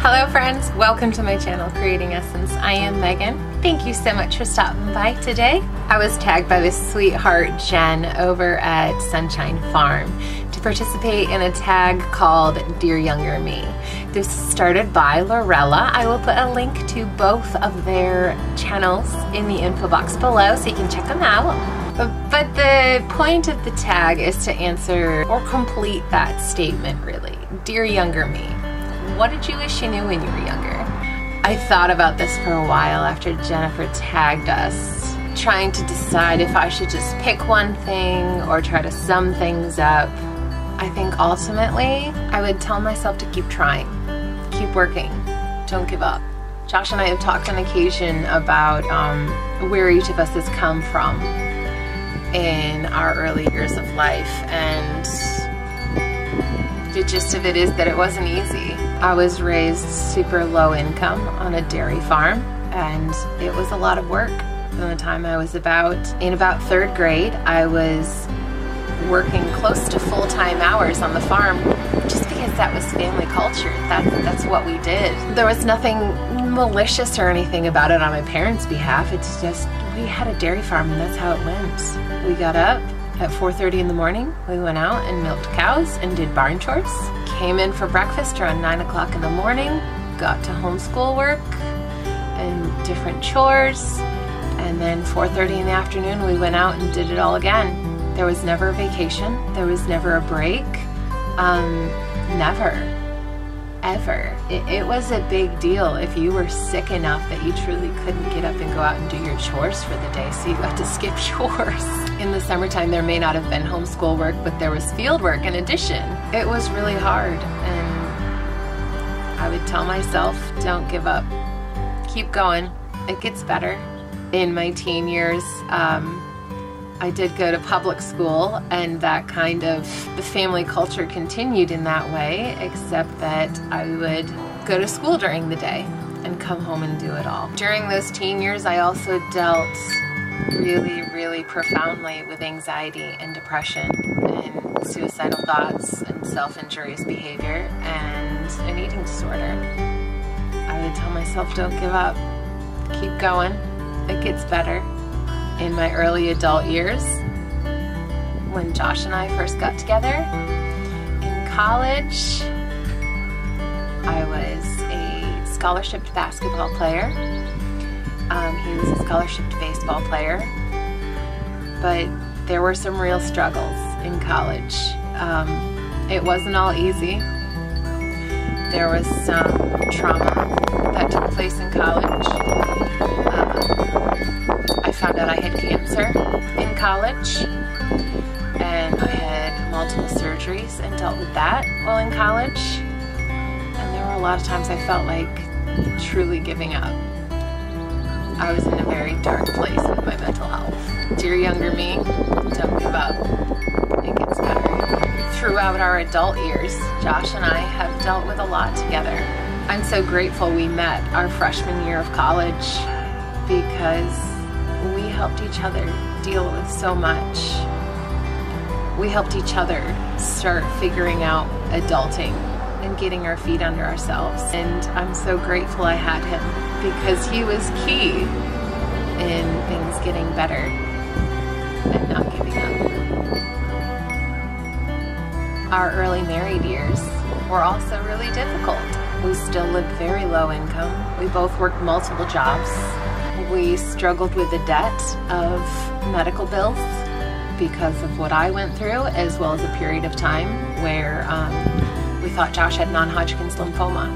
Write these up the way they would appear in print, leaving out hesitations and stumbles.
Hello friends, welcome to my channel, Creating Essence. I am Megan. Thank you so much for stopping by today. I was tagged by this sweetheart Jen over at Sunshine Farm to participate in a tag called Dear Younger Me. This started by Lorella. I will put a link to both of their channels in the info box below so you can check them out. But the point of the tag is to answer or complete that statement really. Dear Younger Me. What did you wish you knew when you were younger? I thought about this for a while after Jennifer tagged us, trying to decide if I should just pick one thing or try to sum things up. I think ultimately I would tell myself to keep trying, keep working, don't give up. Josh and I have talked on occasion about where each of us has come from in our early years of life, and the gist of it is that it wasn't easy. I was raised super low income on a dairy farm, and it was a lot of work. From the time I was in about third grade, I was working close to full-time hours on the farm just because that was family culture. That's what we did. There was nothing malicious or anything about it on my parents' behalf. It's just we had a dairy farm and that's how it went. We got up at 4:30 in the morning, we went out and milked cows and did barn chores. Came in for breakfast around 9 o'clock in the morning, got to homeschool work and different chores, and then 4:30 in the afternoon we went out and did it all again. There was never a vacation, there was never a break, never, ever. It was a big deal if you were sick enough that you truly couldn't get up and go out and do your chores for the day, so you got to skip chores. In the summertime there may not have been homeschool work, but there was field work in addition. It was really hard, and I would tell myself, don't give up, keep going, it gets better. In my teen years, I did go to public school, and that kind of, the family culture continued in that way, except that I would go to school during the day and come home and do it all. During those teen years, I also dealt really profoundly with anxiety and depression and suicidal thoughts and self-injurious behavior and an eating disorder. I would tell myself, don't give up, keep going, it gets better. In my early adult years, when Josh and I first got together in college, I was a scholarshiped basketball player. He was a scholarshiped baseball player, but there were some real struggles in college. It wasn't all easy. There was some trauma that took place in college. I found out I had cancer in college, and I had multiple surgeries and dealt with that while in college. And there were a lot of times I felt like truly giving up. I was in a very dark place with my mental health. Dear younger me, don't give up. It gets better. Throughout our adult years, Josh and I have dealt with a lot together. I'm so grateful we met our freshman year of college because we helped each other deal with so much. We helped each other start figuring out adulting and getting our feet under ourselves. And I'm so grateful I had him because he was key in things getting better and not giving up. Our early married years were also really difficult. We still lived very low income. We both worked multiple jobs. We struggled with the debt of medical bills because of what I went through, as well as a period of time where we thought Josh had non-Hodgkin's lymphoma.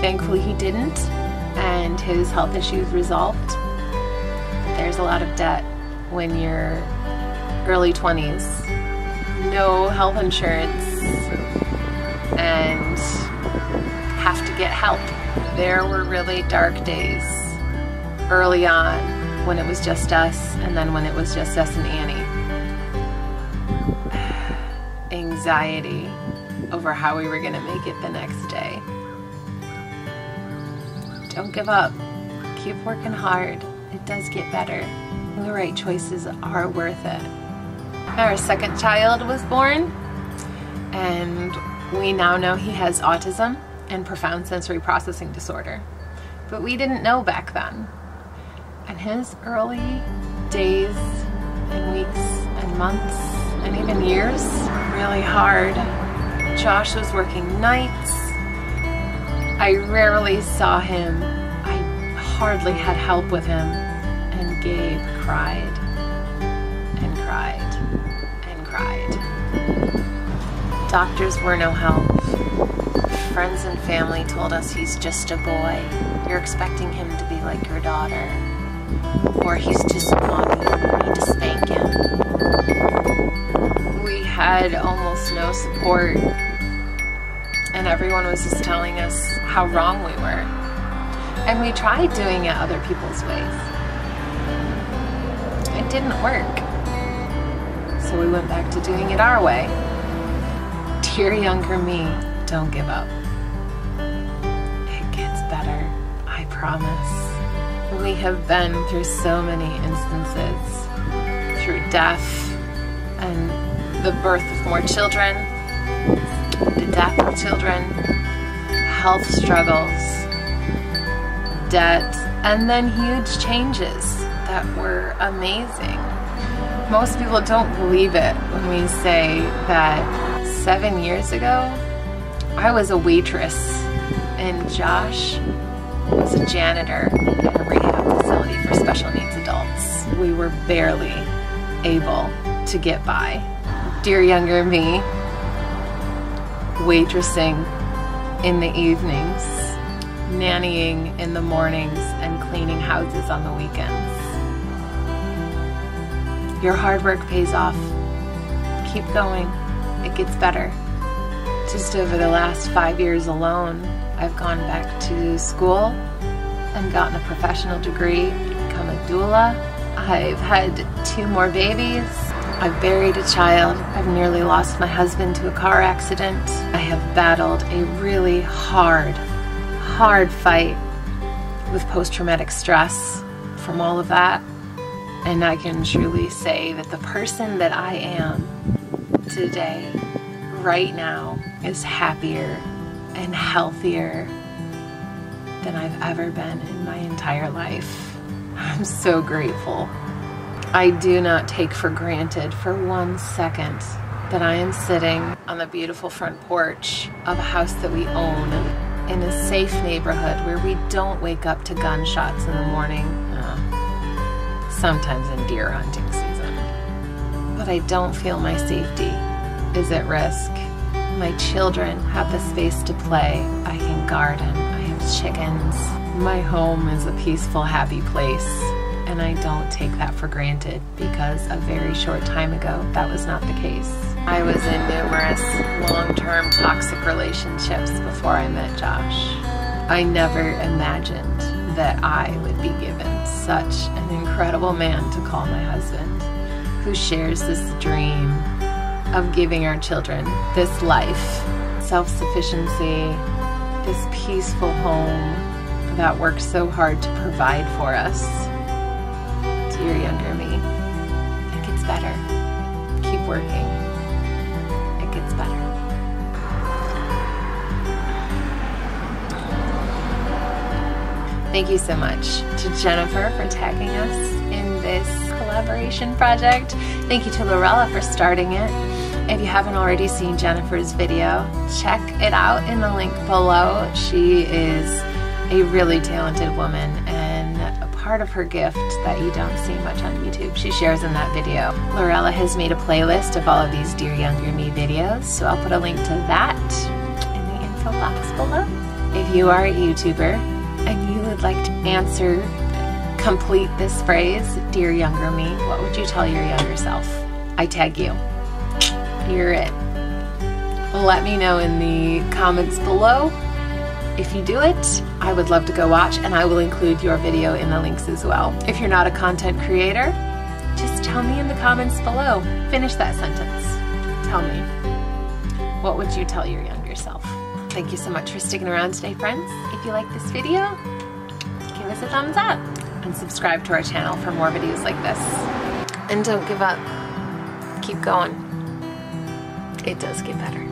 Thankfully he didn't, and his health issues resolved. But there's a lot of debt when you're early 20s. No health insurance and have to get help. There were really dark days early on when it was just us, and then when it was just us and Annie. Anxiety over how we were gonna make it the next day. Don't give up. Keep working hard. It does get better. The right choices are worth it. Our second child was born, and we now know he has autism. and profound sensory processing disorder. But we didn't know back then. And his early days and weeks and months and even years were really hard. Josh was working nights. I rarely saw him. I hardly had help with him. And Gabe cried and cried and cried. Doctors were no help. Friends and family told us he's just a boy. You're expecting him to be like your daughter. Or he's just naughty, you need to spank him. We had almost no support, and everyone was just telling us how wrong we were. And we tried doing it other people's ways. It didn't work. So we went back to doing it our way. Dear younger me, don't give up. It gets better, I promise. We have been through so many instances, through death and the birth of more children, the death of children, health struggles, debt, and then huge changes that were amazing. Most people don't believe it when we say that 7 years ago, I was a waitress and Josh was a janitor at a rehab facility for special needs adults. We were barely able to get by. Dear younger me, waitressing in the evenings, nannying in the mornings, and cleaning houses on the weekends. Your hard work pays off. Keep going. It gets better. Just over the last 5 years alone, I've gone back to school and gotten a professional degree to become a doula. I've had 2 more babies. I've buried a child. I've nearly lost my husband to a car accident. I have battled a really hard fight with post-traumatic stress from all of that. And I can truly say that the person that I am today, right now, is happier and healthier than I've ever been in my entire life. I'm so grateful. I do not take for granted for 1 second that I am sitting on the beautiful front porch of a house that we own in a safe neighborhood where we don't wake up to gunshots in the morning, sometimes in deer hunting season. But I don't feel my safety is at risk. My children have the space to play. I can garden. I have chickens. My home is a peaceful, happy place. And I don't take that for granted because a very short time ago, that was not the case. I was in numerous long-term toxic relationships before I met Josh. I never imagined that I would be given such an incredible man to call my husband, who shares this dream of giving our children this life, self-sufficiency, this peaceful home that works so hard to provide for us. Dear younger me, it gets better. Keep working. It gets better. Thank you so much to Jennifer for tagging us in this collaboration project. Thank you to Lorella for starting it. If you haven't already seen Jennifer's video, check it out in the link below. She is a really talented woman, and a part of her gift that you don't see much on YouTube, she shares in that video. Lorella has made a playlist of all of these Dear Younger Me videos, so I'll put a link to that in the info box below. If you are a YouTuber and you would like to complete this phrase, Dear Younger Me, what would you tell your younger self? I tag you. You're it. Let me know in the comments below. If you do it, I would love to go watch, and I will include your video in the links as well. If you're not a content creator, just tell me in the comments below. Finish that sentence. Tell me, what would you tell your younger self? Thank you so much for sticking around today, friends. If you like this video, give us a thumbs up and subscribe to our channel for more videos like this. And don't give up. Keep going. It does get better.